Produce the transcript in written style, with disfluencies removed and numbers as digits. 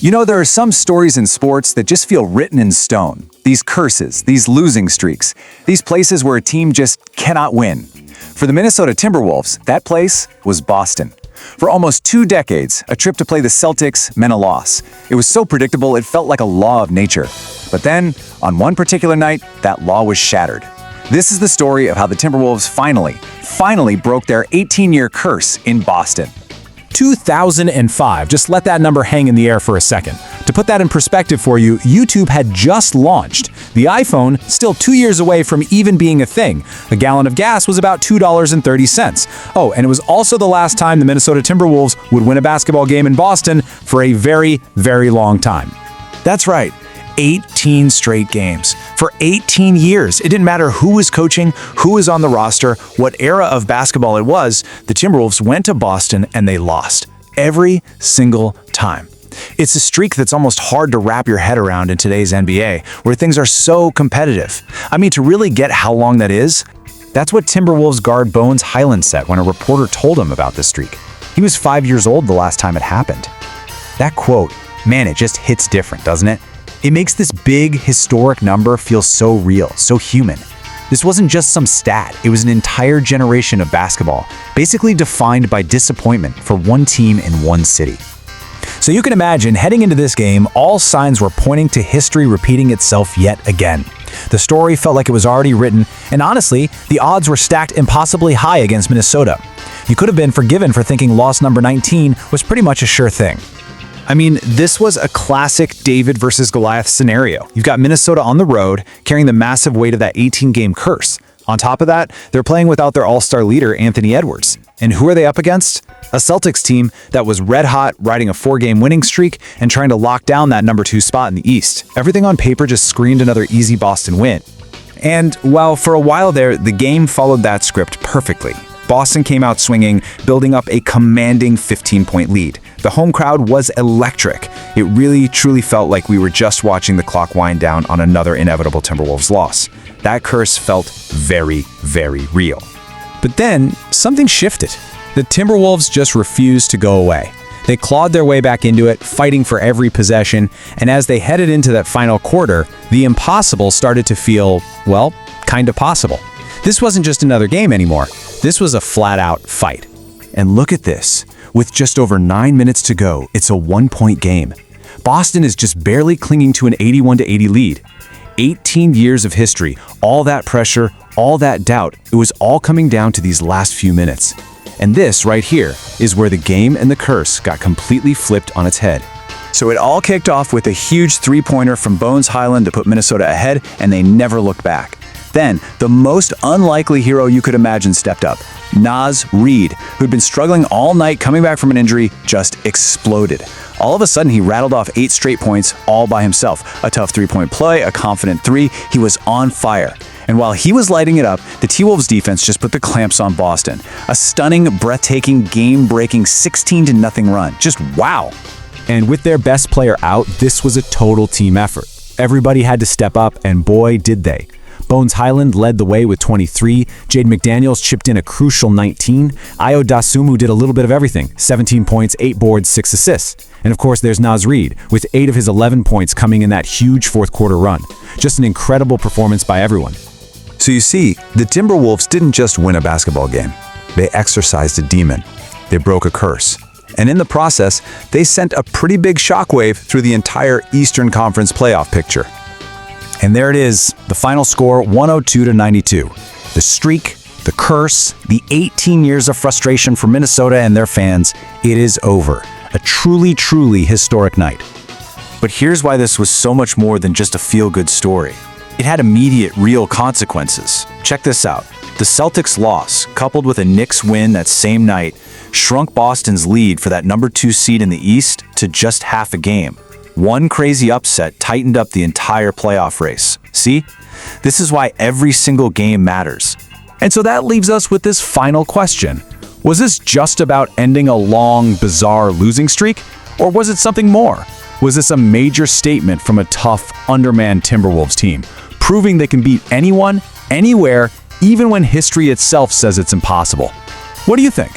You know, there are some stories in sports that just feel written in stone. These curses, these losing streaks, these places where a team just cannot win. For the Minnesota Timberwolves, that place was Boston. For almost 2 decades, a trip to play the Celtics meant a loss. It was so predictable it felt like a law of nature. But then, on one particular night, that law was shattered. This is the story of how the Timberwolves finally broke their 18-year curse in Boston. 2005. Just let that number hang in the air for a second. To put that in perspective for you, YouTube had just launched. The iPhone, still 2 years away from even being a thing. A gallon of gas was about $2.30. Oh, and it was also the last time the Minnesota Timberwolves would win a basketball game in Boston for a very, very long time. That's right. 18 straight games. For 18 years, it didn't matter who was coaching, who was on the roster, what era of basketball it was, the Timberwolves went to Boston and they lost. Every single time. It's a streak that's almost hard to wrap your head around in today's NBA, where things are so competitive. I mean, to really get how long that is, that's what Timberwolves guard Bones Hyland said when a reporter told him about this streak. He was 5 years old the last time it happened. That quote, man, it just hits different, doesn't it? It makes this big, historic number feel so real, so human. This wasn't just some stat, it was an entire generation of basketball, basically defined by disappointment for one team in one city. So you can imagine, heading into this game, all signs were pointing to history repeating itself yet again. The story felt like it was already written, and honestly, the odds were stacked impossibly high against Minnesota. You could have been forgiven for thinking loss number 19 was pretty much a sure thing. I mean, this was a classic David versus Goliath scenario. You've got Minnesota on the road, carrying the massive weight of that 18-game curse. On top of that, they're playing without their all-star leader, Anthony Edwards. And who are they up against? A Celtics team that was red-hot, riding a 4-game winning streak, and trying to lock down that number 2 spot in the East. Everything on paper just screamed another easy Boston win. And while for a while there, the game followed that script perfectly. Boston came out swinging, building up a commanding 15-point lead. The home crowd was electric. It really, truly felt like we were just watching the clock wind down on another inevitable Timberwolves loss. That curse felt very, very real. But then, something shifted. The Timberwolves just refused to go away. They clawed their way back into it, fighting for every possession, and as they headed into that final quarter, the impossible started to feel, well, kind of possible. This wasn't just another game anymore. This was a flat-out fight. And look at this. With just over 9 minutes to go, it's a 1-point game. Boston is just barely clinging to an 81-80 lead. 18 years of history, all that pressure, all that doubt, it was all coming down to these last few minutes. And this right here is where the game and the curse got completely flipped on its head. So it all kicked off with a huge 3-pointer from Bones Hyland to put Minnesota ahead, and they never looked back. Then, the most unlikely hero you could imagine stepped up. Naz Reid, who'd been struggling all night coming back from an injury, just exploded. All of a sudden, he rattled off 8 straight points all by himself. A tough 3-point play, a confident 3, he was on fire. And while he was lighting it up, the T-Wolves defense just put the clamps on Boston. A stunning, breathtaking, game-breaking 16-0 run. Just wow! And with their best player out, this was a total team effort. Everybody had to step up, and boy, did they. Bones Hyland led the way with 23, Jaden McDaniels chipped in a crucial 19, Dosunmu did a little bit of everything, 17 points, 8 boards, 6 assists. And of course there's Naz Reid, with 8 of his 11 points coming in that huge fourth quarter run. Just an incredible performance by everyone. So you see, the Timberwolves didn't just win a basketball game. They exorcised a demon. They broke a curse. And in the process, they sent a pretty big shockwave through the entire Eastern Conference playoff picture. And there it is, the final score, 102-92. The streak, the curse, the 18 years of frustration for Minnesota and their fans, it is over. A truly, truly historic night. But here's why this was so much more than just a feel-good story. It had immediate, real consequences. Check this out. The Celtics' loss, coupled with a Knicks win that same night, shrunk Boston's lead for that number 2 seed in the East to just half a game. One crazy upset tightened up the entire playoff race. See? This is why every single game matters. And so that leaves us with this final question. Was this just about ending a long, bizarre losing streak? Or was it something more? Was this a major statement from a tough, undermanned Timberwolves team, proving they can beat anyone, anywhere, even when history itself says it's impossible? What do you think?